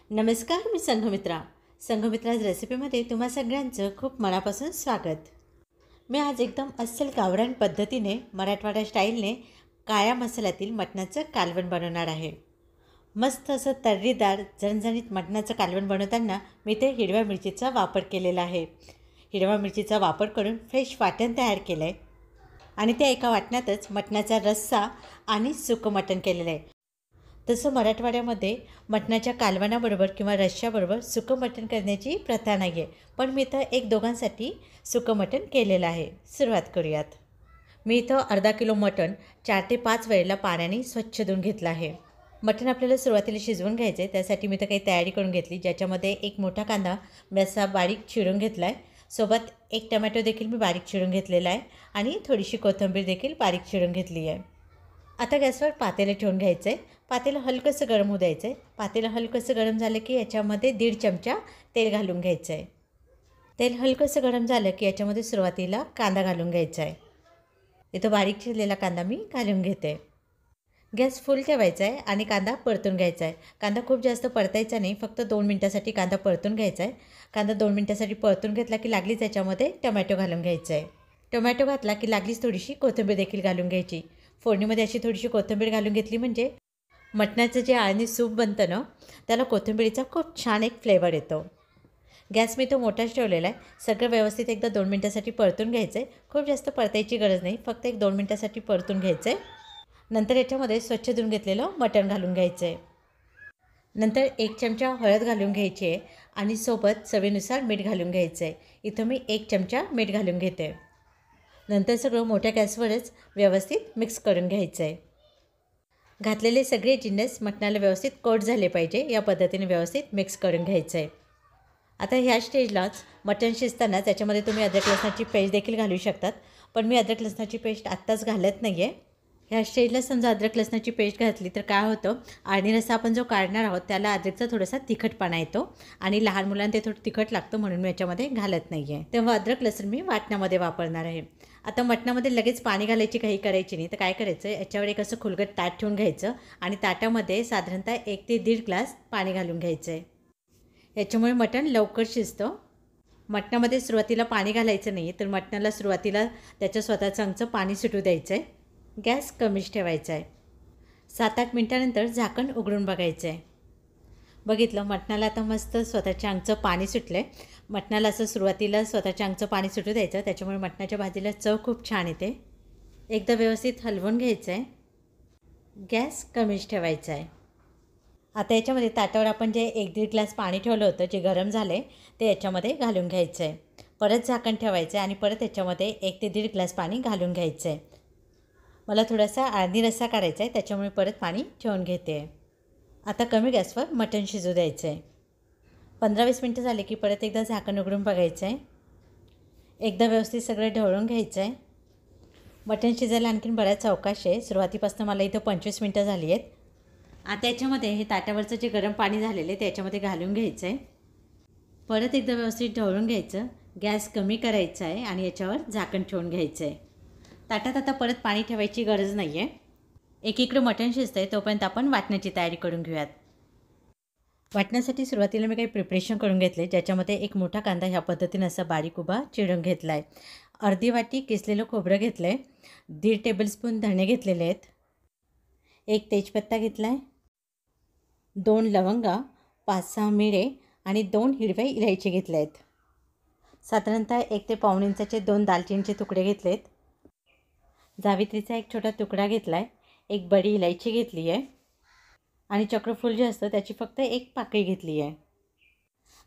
नमस्कार, मी संघमित्रा. संघमित्राज रेसिपीमध्ये तुम्हा सगळ्यांचं खूप मनापासून स्वागत. मी आज एकदम अस्सल गावरान पद्धतीने मराठवाडा स्टाईलने काळ्या मसाल्यातील मटणाचं कालवण बनवणार आहे. मस्त असं तर्रीदार झणझणीत मटणाचं कालवण बनवताना मी ते हिरव्या मिरचीचा वापर केलेला आहे. हिरव्या मिरचीचा वापर करून फ्रेश वाटण तयार केलं आहे आणि त्या एका वाटणातच मटणाचा रस्सा आणि सुकं मटण केलेलं आहे. तसं मराठवाड्यामध्ये मटणाच्या कालवणाबरोबर किंवा रश्श्याबरोबर सुकं मटण करण्याची प्रथा नाही आहे, पण मी इथं एक दोघांसाठी सुकं मटण केलेलं आहे. सुरुवात करूयात. मी इथं अर्धा किलो मटण 4 ते 5 वेळेला पाण्याने स्वच्छ धुवून घेतलं आहे. मटण आपल्याला सुरुवातीला शिजवून घ्यायचं आहे, त्यासाठी मी इथं काही तयारी करून घेतली, ज्याच्यामध्ये एक मोठा कांदा मी असा बारीक चिरून घेतला आहे. सोबत एक टमॅटो देखील मी बारीक चिरून घेतलेला आहे आणि थोडीशी कोथिंबीर देखील बारीक चिरून घेतली आहे. आता गॅसवर पातेलं ठेवून घ्यायचं आहे. पातेलं हलकंसं गरम होऊ द्यायचं आहे. पातेलं हलकंसं गरम झालं की याच्यामध्ये 1.5 चमचा तेल घालून घ्यायचं आहे. तेल हलकंसं गरम झालं की याच्यामध्ये सुरुवातीला कांदा घालून घ्यायचा आहे. इथं बारीक चिरलेला कांदा मी घालून घेते. गॅस फुल ठेवायचा आहे आणि कांदा परतून घ्यायचा आहे. कांदा खूप जास्त परतायचा नाही, फक्त 2 मिनटासाठी कांदा परतून घ्यायचा आहे. कांदा 2 मिनटासाठी परतून घेतला की लागलीच याच्यामध्ये टोमॅटो घालून घ्यायचा आहे. टोमॅटो घातला की लागलीच थोडीशी कोथिंबीर देखील घालून घ्यायची. फोडणीमध्ये अशी थोडीशी कोथिंबीर घालून घेतली म्हणजे मटणाचं जे आळणी सूप बनतं ना, त्याला कोथिंबीरीचा खूप छान एक फ्लेवर येतो. गॅस मी तो मोठाच ठेवलेला आहे. सगळं व्यवस्थित एकदा 2 मिनटासाठी परतून घ्यायचं आहे. खूप जास्त परतायची गरज नाही, फक्त एक 2 मिनटासाठी परतून घ्यायचं आहे. नंतर याच्यामध्ये स्वच्छ धुवून घेतलेलं मटण घालून घ्यायचं आहे. नंतर 1 चमचा हळद घालून घ्यायची आहे आणि सोबत चवीनुसार मीठ घालून घ्यायचं आहे. इथं मी 1 चमचा मीठ घालून घेते. नंतर सगळं मोठ्या गॅसवरच व्यवस्थित मिक्स करून घ्यायचं आहे. घातलेले सगळे जिन्नस मटणाला व्यवस्थित कोट झाले पाहिजे, या पद्धतीने व्यवस्थित मिक्स करून घ्यायचं आहे. आता ह्या स्टेजलाच मटण शिजताना त्याच्यामध्ये तुम्ही अद्रक लसणाची पेस्ट देखील घालू शकतात, पण मी अद्रक लसणाची पेस्ट आत्ताच घालत नाही आहे. ह्या स्टेजला समजा अद्रक लसणाची पेस्ट घातली तर काय होतं, आणि रस्सा आपण जो काढणार आहोत त्याला अद्रकचा थोडासा तिखटपणा येतो आणि लहान मुलांना ते थोडं तिखट लागतं, म्हणून मी याच्यामध्ये घालत नाही आहे. तेव्हा अद्रक लसूण मी वाटणामध्ये वापरणार आहे. आता मटणामध्ये लगेच पाणी घालायची काही करायची नाही, तर काय करायचं, याच्यावर एक असं खुलगट ताट ठेवून घ्यायचं आणि ताटामध्ये साधारणतः 1 ते 1.5 ग्लास पाणी घालून घ्यायचं आहे. याच्यामुळे मटण लवकर शिजतं. मटणामध्ये सुरुवातीला पाणी घालायचं नाही, तर मटणाला सुरुवातीला त्याचं स्वतःचं अंगचं पाणी सुटू द्यायचं आहे. गॅस कमीच ठेवायचा आहे. 7-8 मिनटानंतर झाकण उघडून बघायचं आहे. बघितलं, मटणाला आता मस्त स्वतःच्या अंगचं पाणी सुटलं आहे. मटणाला असं सुरुवातीला स्वतःच्या अंगचं पाणी सुटू द्यायचं, त्याच्यामुळे मटणाच्या भाजीला चव खूप छान येते. एकदा व्यवस्थित हलवून घ्यायचं आहे. गॅस कमीच ठेवायचा आहे. आता याच्यामध्ये ताटावर आपण जे 1-1.5 ग्लास पाणी ठेवलं होतं, जे गरम झालं आहे, ते याच्यामध्ये घालून घ्यायचं आहे. परत झाकण ठेवायचं आहे आणि परत याच्यामध्ये 1 ते 1.5 ग्लास पाणी घालून घ्यायचं आहे. मला थोडासा आळणी रस्सा करायचा आहे, त्याच्यामुळे परत पाणी ठेवून घेते. आता कमी गॅसवर मटण शिजू द्यायचं आहे. 15-20 मिनटं झाले की परत एकदा झाकण उघडून बघायचं आहे. एकदा व्यवस्थित सगळं ढवळून घ्यायचं आहे. मटण शिजायला आणखीन बऱ्याच अवकाश आहे. सुरुवातीपासून मला इथं 25 मिनटं झाली आहेत. आता याच्यामध्ये हे ताटावरचं जे गरम पाणी झालेलं आहे त्याच्यामध्ये घालून घ्यायचं आहे. परत एकदा व्यवस्थित ढवळून घ्यायचं. गॅस कमी करायचा आहे आणि याच्यावर झाकण ठेवून घ्यायचं आहे. ताटात आता परत पाणी ठेवायची गरज नाही आहे. एकीकडं मटण शिजतं आहे, तोपर्यंत आपण वाटण्याची तयारी करून घेऊयात. वाटण्यासाठी सुरुवातीला मी काही प्रिपरेशन करून घेतले, ज्याच्यामध्ये एक मोठा कांदा ह्या पद्धतीने असा बारीक उभा चिरून घेतला आहे. अर्धी वाटी किसलेलं खोबरं घेतलं आहे. 1.5 टेबलस्पून धणे घेतलेले आहेत. 1 तेजपत्ता घेतला आहे. 2 लवंगा, 5-6 मिरे आणि 2 हिरव्या इलायची घेतल्या आहेत. साधारणतः 1 ते पाऊण इंचाचे 2 दालचिनीचे तुकडे घेतले आहेत. जावित्रीचा एक छोटा तुकडा घेतला आहे. 1 बडी इलायची घेतली आहे आणि चक्रफूल जे असतं त्याची फक्त 1 पाकळी घेतली आहे.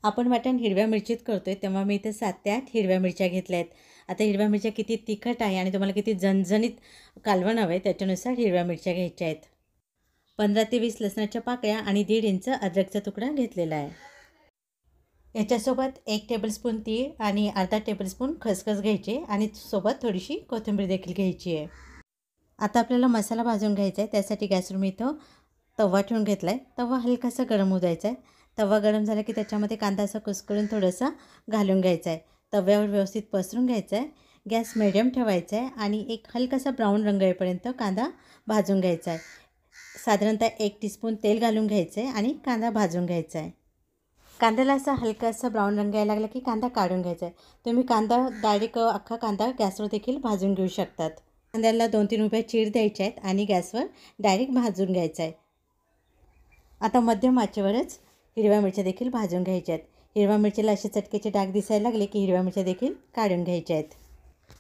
आपण मटण हिरव्या मिरचीत करतो आहे, तेव्हा मी इथे 7 ते 8 हिरव्या मिरच्या घेतल्या आहेत. आता हिरव्या मिरच्या किती तिखट आहे आणि तुम्हाला किती झणझणीत कालवण हवं आहे त्याच्यानुसार हिरव्या मिरच्या घ्यायच्या आहेत. 15 ते 20 लसणाच्या पाकळ्या आणि 1.5 इंच अद्रकचा तुकडा घेतलेला आहे. याच्यासोबत 1 टेबलस्पून तीळ आणि अर्धा टेबलस्पून खसखस घ्यायचे आणि सोबत थोडीशी कोथिंबीर देखील घ्यायची आहे. आता आपल्याला मसाला भाजून घ्यायचा आहे. त्यासाठी गॅसवर मी इथं तवा ठेवून घेतला आहे. तवा हलकासा गरम होऊ द्यायचा आहे. तवा गरम झाला की त्याच्यामध्ये कांदा असा कुस्करून थोडासा घालून घ्यायचा आहे. तव्यावर व्यवस्थित पसरून घ्यायचा आहे. गॅस मिडियम ठेवायचा आहे आणि एक हलकासा ब्राऊन रंग येईपर्यंत कांदा भाजून घ्यायचा आहे. साधारणतः 1 टीस्पून तेल घालून घ्यायचं आहे आणि कांदा भाजून घ्यायचा आहे. कांद्याला असा हलकासा ब्राऊन रंग यायला लागला की कांदा काढून घ्यायचा आहे. तुम्ही कांदा डायरेक्ट अख्खा कांदा गॅसवर देखील भाजून घेऊ शकतात. कांद्याला 2-3 रुपये चीर द्यायचे आहेत आणि गॅसवर डायरेक्ट भाजून घ्यायचं आहे. आता मध्यम आचेवरच हिरव्या मिरच्या देखील भाजून घ्यायच्या आहेत. हिरव्या मिरचीला असे चटकेचे डाग दिसायला लागले की हिरव्या मिरच्या देखील काढून घ्यायच्या आहेत.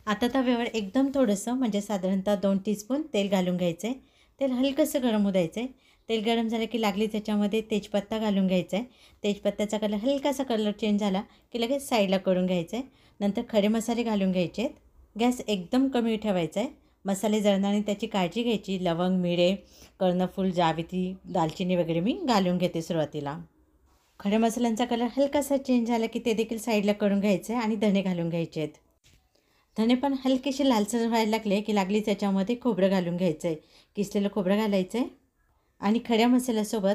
आता तव्यावर एकदम थोडंसं म्हणजे साधारणतः 2 टीस्पून तेल घालून घ्यायचं आहे. तेल हलकंसं गरम होऊ द्यायचं आहे. तेल गरम झालं की लागली त्याच्यामध्ये तेजपत्ता घालून घ्यायचा आहे. तेजपत्त्याचा कलर हलकासा कलर चेंज झाला की लगेच साईडला करून घ्यायचं आहे. नंतर खडे मसाले घालून घ्यायचे आहेत. गॅस एकदम कमी ठेवायचा आहे. मसाले जळणाने त्याची काळजी घ्यायची. लवंग, मिरे, कर्णफूल, जावित्री, दालचिनी वगैरे मी घालून घेते सुरुवातीला. खडे मसाल्यांचा कलर हलकासा चेंज झाला की ते देखील साईडला करून घ्यायचं आहे आणि धणे घालून घ्यायचे आहेत. धणे पण हलकेसे लालसर व्हायला लागले की लागली त्याच्यामध्ये खोबरं घालून घ्यायचं आहे. किसलेलं खोबरं घालायचं आहे आणि खड्या मसाल्यासोबत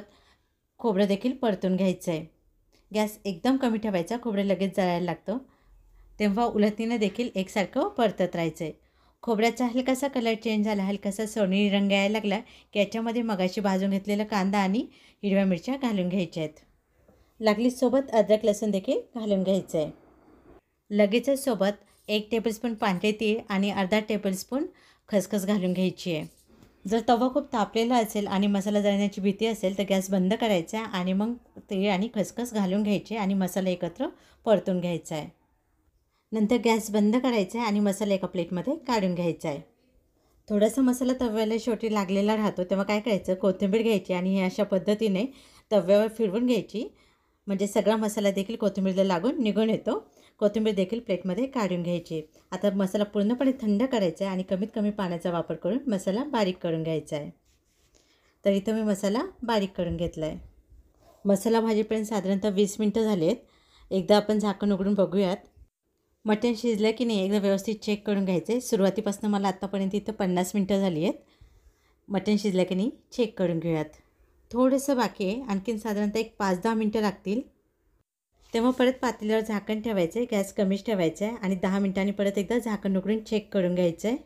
खोबरं देखील परतून घ्यायचं आहे. गॅस एकदम कमी ठेवायचा. खोबरं लगेच जळायला लागतं, तेव्हा उलटणीनं देखील एकसारखं परतत राहायचं आहे. खोबऱ्याचा हलकासा कलर चेंज झाला, हलकासा सोनेरी रंग यायला लागला की याच्यामध्ये मगाशी भाजून घेतलेला कांदा आणि हिरव्या मिरच्या घालून घ्यायच्या आहेत. लागली सोबत अद्रक लसूण देखील घालून घ्यायचं आहे. लगेचच सोबत 1 टेबलस्पून पांढरे तीळ आणि अर्धा टेबलस्पून खसखस घालून घ्यायची आहे. जर तवा खूप तापलेला असेल आणि मसाला जळण्याची भीती असेल तर गॅस बंद करायचा आहे आणि मग तीळ आणि खसखस घालून घ्यायचे आणि मसाला एकत्र परतून घ्यायचा आहे. नंतर गॅस बंद करायचा आहे आणि मसाला एका प्लेटमध्ये काढून घ्यायचा आहे. थोडासा मसाला तव्याला शेवटी लागलेला राहतो तेव्हा काय करायचं, कोथिंबीर घ्यायची आणि हे अशा पद्धतीने तव्यावर फिरवून घ्यायची, म्हणजे सगळा मसाला देखील कोथिंबीरला लागून निघून येतो. कोथिंबीर देखील प्लेटमध्ये काढून घ्यायची. आता मसाला पूर्णपणे थंड करायचा आहे आणि कमीत कमी पाण्याचा वापर करून मसाला बारीक करून घ्यायचा आहे. तर इथं मी मसाला बारीक करून घेतला आहे. मसाला भाजीपर्यंत साधारणतः 20 मिनटं झाली आहेत. एकदा आपण झाकण उघडून बघूयात. मटण शिजलं की नाही एकदा व्यवस्थित चेक करून घ्यायचं आहे. सुरुवातीपासून मला आत्तापर्यंत इथं 50 मिनटं झाली आहेत. मटण शिजलं की नाही चेक करून घेऊयात. थोडंसं बाकी आहे, आणखीन साधारणतः एक 5-10 मिनटं लागतील. तेव्हा परत पातेल्यावर झाकण ठेवायचं आहे. गॅस कमीच ठेवायचा आहे आणि 10 मिनटांनी परत एकदा झाकण उघडून चेक करून घ्यायचं आहे.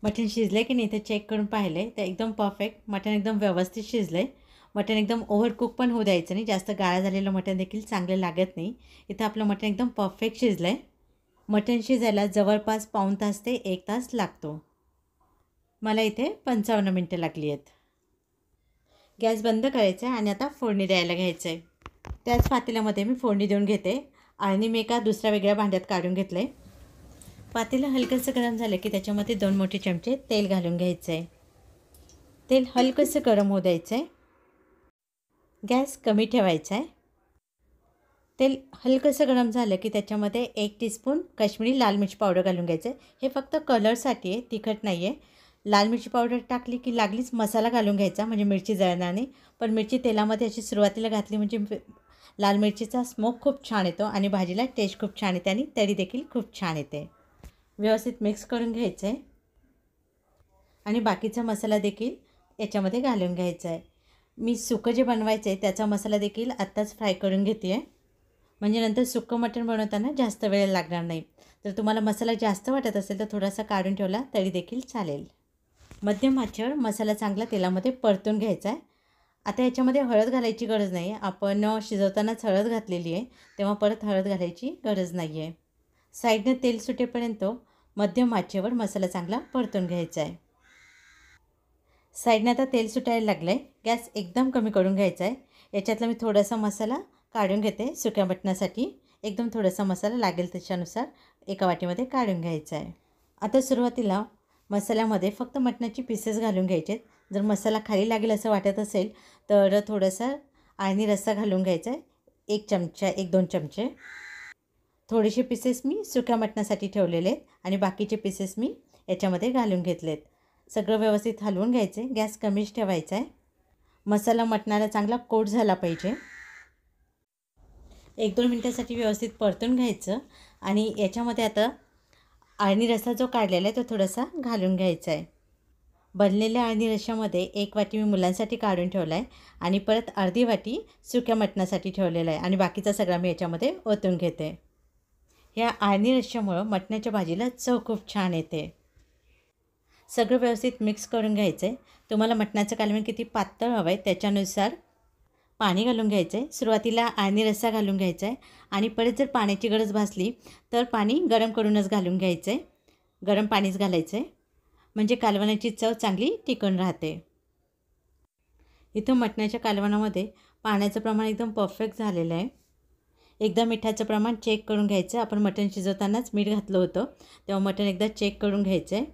मटण शिजलं आहे की नाही ते चेक करून पाहिलं आहे तर एकदम परफेक्ट मटण एकदम व्यवस्थित शिजलं आहे. मटण एकदम ओव्हरकुक पण होऊ द्यायचं नाही, जास्त गाळा झालेलं मटण देखील चांगलं लागत नाही. इथं आपलं मटण एकदम परफेक्ट शिजलं आहे. मटण शिजायला जवळपास पाऊण तास ते 1 तास लागतो. मला इथे 55 मिनटं लागली आहेत. गॅस बंद करायचा आहे आणि आता फोडणी द्यायला घ्यायचं आहे. त्याच पातेल्यामध्ये मी फोडणी देऊन घेते आणि मी एका दुसऱ्या वेगळ्या भांड्यात काढून घेतलं आहे. पातेलं हलकंसं गरम झालं की त्याच्यामध्ये 2 मोठे चमचे तेल घालून घ्यायचं आहे. तेल हलकंसं गरम होऊ द्यायचं आहे. गॅस कमी ठेवायचा आहे. तेल हलकंसं गरम झालं की त्याच्यामध्ये 1 टीस्पून काश्मीरी लाल मिरची पावडर घालून घ्यायचं आहे. हे फक्त कलरसाठी आहे, तिखट नाही आहे. लाल मिरची पावडर टाकली की लागलीच मसाला घालून घ्यायचा, म्हणजे मिरची जळणार नाही. पण मिरची तेलामध्ये अशी सुरुवातीला घातली म्हणजे लाल मिरचीचा स्मोक खूप छान येतो आणि भाजीला टेस्ट खूप छान येते आणि तरी देखील खूप छान येते. व्यवस्थित मिक्स करून घ्यायचं आहे आणि बाकीचा मसाला देखील याच्यामध्ये घालून घ्यायचा आहे. मी सुकं जे बनवायचं आहे त्याचा मसाला देखील आत्ताच फ्राय करून घेते आहे, म्हणजे नंतर सुकं मटण बनवताना जास्त वेळ लागणार नाही. जर तुम्हाला मसाला जास्त वाटत असेल तर थोडासा काढून ठेवला तरी देखील चालेल. मध्यम आचेवर मसाला चांगला तेलामध्ये परतून घ्यायचा आहे. आता याच्यामध्ये हळद घालायची गरज नाही आहे. आपण शिजवतानाच हळद घातलेली आहे, तेव्हा परत हळद घालायची गरज नाही आहे. साईडने तेल सुटेपर्यंत मध्यम आचेवर मसाला चांगला परतून घ्यायचा आहे. साईडने आता तेल सुटायला लागलं आहे. गॅस एकदम कमी करून घ्यायचा आहे. याच्यातला मी थोडासा मसाला काढून घेते सुक्या मटणासाठी. एकदम थोडासा मसाला लागेल त्याच्यानुसार एका वाटीमध्ये काढून घ्यायचा आहे. आता सुरुवातीला मसाल्यामध्ये फक्त मटणाची पीसेस घालून घ्यायचे. जर मसाला खाली लागेल असं वाटत असेल तर थोडासा आळणी रस्सा घालून घ्यायचा आहे, 1 चमचा 1-2 चमचे. थोडेसे पीसेस मी सुक्या मटणासाठी ठेवलेले आहेत आणि बाकीचे पीसेस मी याच्यामध्ये घालून घेतलेत. सगळं व्यवस्थित हलवून घ्यायचे. गॅस कमीच ठेवायचा आहे. मसाला मटणाला चांगला कोट झाला पाहिजे. 1-2 मिनटासाठी व्यवस्थित परतून घ्यायचं आणि याच्यामध्ये आता आळणी रस्सा जो काढलेला आहे तो थोडासा घालून घ्यायचा आहे. बनलेल्या आळणी रश्श्यामध्ये 1 वाटी मी मुलांसाठी काढून ठेवला आहे आणि परत अर्धी वाटी सुक्या मटणासाठी ठेवलेला आहे आणि बाकीचा सगळा मी याच्यामध्ये ओतून घेते. ह्या आळणी रश्श्यामुळं मटणाच्या भाजीला चव खूप छान येते. सगळं व्यवस्थित मिक्स करून घ्यायचं आहे. तुम्हाला मटणाचं कालवण किती पातळ हवं आहे त्याच्यानुसार पाणी घालून घ्यायचं आहे। सुरुवातीला आळणी रस्सा घालून घ्यायचा आहे आणि परत जर पाण्याची गरज भासली तर पाणी गरम करूनच घालून घ्यायचं आहे। गरम पाणीच घालायचं आहे, म्हणजे कालवणाची चव चांगली टिकून राहते। इथं मटणाच्या कालवणामध्ये पाण्याचं प्रमाण एकदम परफेक्ट झालेलं आहे। एकदा मिठाचं प्रमाण चेक करून घ्यायचं। आपण मटण शिजवतानाच मीठ घातलं होतं, तेव्हा मटण एकदा चेक करून घ्यायचं आहे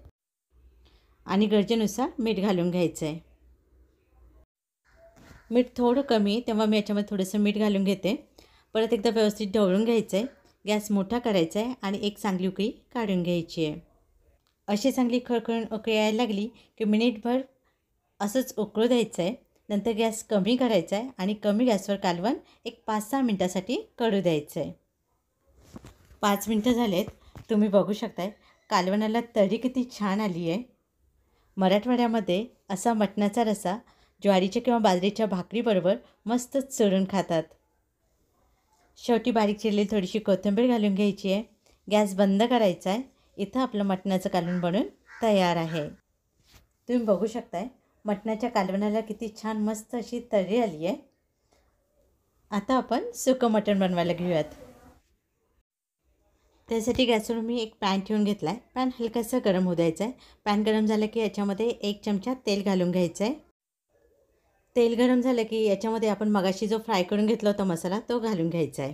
आणि गरजेनुसार मीठ घालून घ्यायचं आहे। मीठ थोडं कमी तेव्हा मी याच्यामध्ये थोडंसं मीठ घालून घेते। परत एकदा व्यवस्थित ढवळून घ्यायचं आहे। गॅस मोठा करायचा आहे आणि एक चांगली उकळी काढून घ्यायची आहे। अशी चांगली खळखळून उकळी यायला लागली की मिनिटभर असंच उकळू द्यायचं आहे। नंतर गॅस कमी करायचा आहे आणि कमी गॅसवर कालवण एक 5-6 मिनटासाठी कढू द्यायचं आहे। 5 मिनटं झालेत, तुम्ही बघू शकताय कालवणाला तरी किती छान आली आहे। मराठवाड्यामध्ये असा मटणाचा रस्सा ज्वारीच्या किंवा बाजरीच्या भाकरीबरोबर मस्तच चुरून खातात। शेवटी बारीक चिरलेली थोडीशी कोथिंबीर घालून घ्यायची आहे। गॅस बंद करायचा आहे। इथं आपलं मटणाचं कालवण बनून तयार आहे। तुम्ही बघू शकताय मटणाच्या कालवणाला किती छान मस्त अशी तर्री आली आहे। आता आपण सुकं मटण बनवायला घेऊयात। त्यासाठी गॅसवर मी एक पॅन ठेवून घेतला आहे। पॅन हलकासा गरम होऊ द्यायचा आहे। पॅन गरम झालं की याच्यामध्ये 1 चमचा तेल घालून घ्यायचं आहे। तेल गरम झालं की याच्यामध्ये आपण मगाशी जो फ्राय करून घेतला होता मसाला तो घालून घ्यायचा आहे,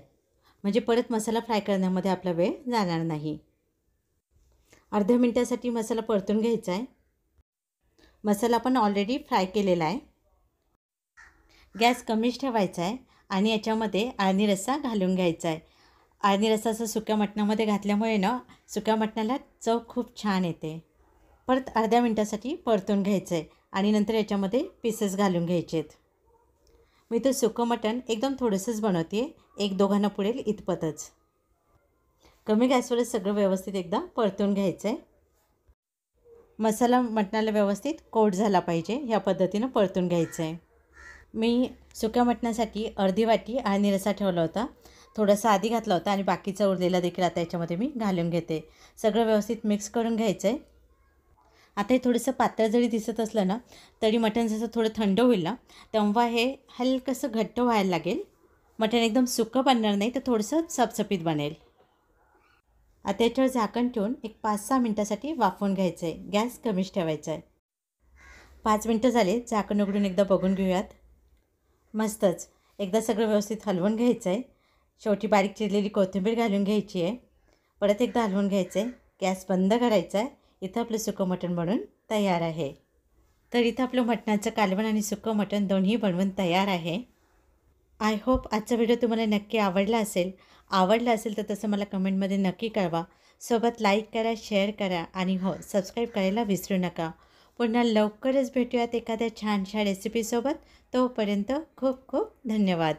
म्हणजे परत मसाला फ्राय करण्यामध्ये आपला वेळ जाणार नाही। अर्ध्या मिनटासाठी मसाला परतून घ्यायचा आहे। मसाला आपण ऑलरेडी फ्राय केलेला आहे। गॅस कमीच ठेवायचा आहे आणि याच्यामध्ये आळणी रस्सा घालून घ्यायचा आहे। आळणी रस्सा असं सुक्या मटणामध्ये घातल्यामुळे ना सुक्या मटणाला चव खूप छान येते। परत अर्ध्या मिनटासाठी परतून घ्यायचं आहे आणि नंतर याच्यामध्ये पीसेस घालून घ्यायचे आहेत। मी तर सुकं मटण एकदम थोडंसंच बनवते आहे, 1-2 पुरेल इतपतच। कमी गॅसवरच सगळं व्यवस्थित एकदा परतून घ्यायचं आहे। मसाला मटणाला व्यवस्थित कोट झाला पाहिजे, ह्या पद्धतीनं परतून घ्यायचं आहे। मी सुक्या मटणासाठी अर्धी वाटी आळणी रस्सा ठेवला होता, थोडासा आधी घातला होता आणि बाकीचा उरलेला देखील आता याच्यामध्ये मी घालून घेते। सगळं व्यवस्थित मिक्स करून घ्यायचं आहे। आता हे थोडंसं पातळ जरी दिसत असलं ना तरी मटण जसं थोडं थंड होईल ना तेव्हा हे हलकंसं घट्ट व्हायला लागेल। मटण एकदम सुकं बनणार नाही, तर थोडंसं सपसपीत बनेल। आता याच्यावर झाकण ठेवून एक 5-6 मिनटासाठी वाफवून घ्यायचं आहे। गॅस कमीच ठेवायचा आहे। 5 मिनटं झाले, झाकण उघडून एकदा बघून घेऊयात। मस्तच एकदा सगळं व्यवस्थित हलवून घ्यायचं आहे। शेवटी बारीक चिरलेली कोथिंबीर घालून घ्यायची आहे। परत एकदा हलवून घ्यायचं आहे। गॅस बंद करायचा आहे। इथं आपलं सुकं मटण बनून तयार आहे। तर इथं आपलं मटणाचं कालवण आणि सुकं मटण दोन्ही बनवून तयार आहे। आय होप आजचा व्हिडिओ तुम्हाला नक्की आवडला असेल तर तसं मला कमेंटमध्ये नक्की कळवा। सोबत लाईक करा, शेअर करा आणि हो सबस्क्राईब करायला विसरू नका। पुन्हा लवकरच भेटूयात एखाद्या छानशा रेसिपीसोबत। तोपर्यंत खूप खूप धन्यवाद।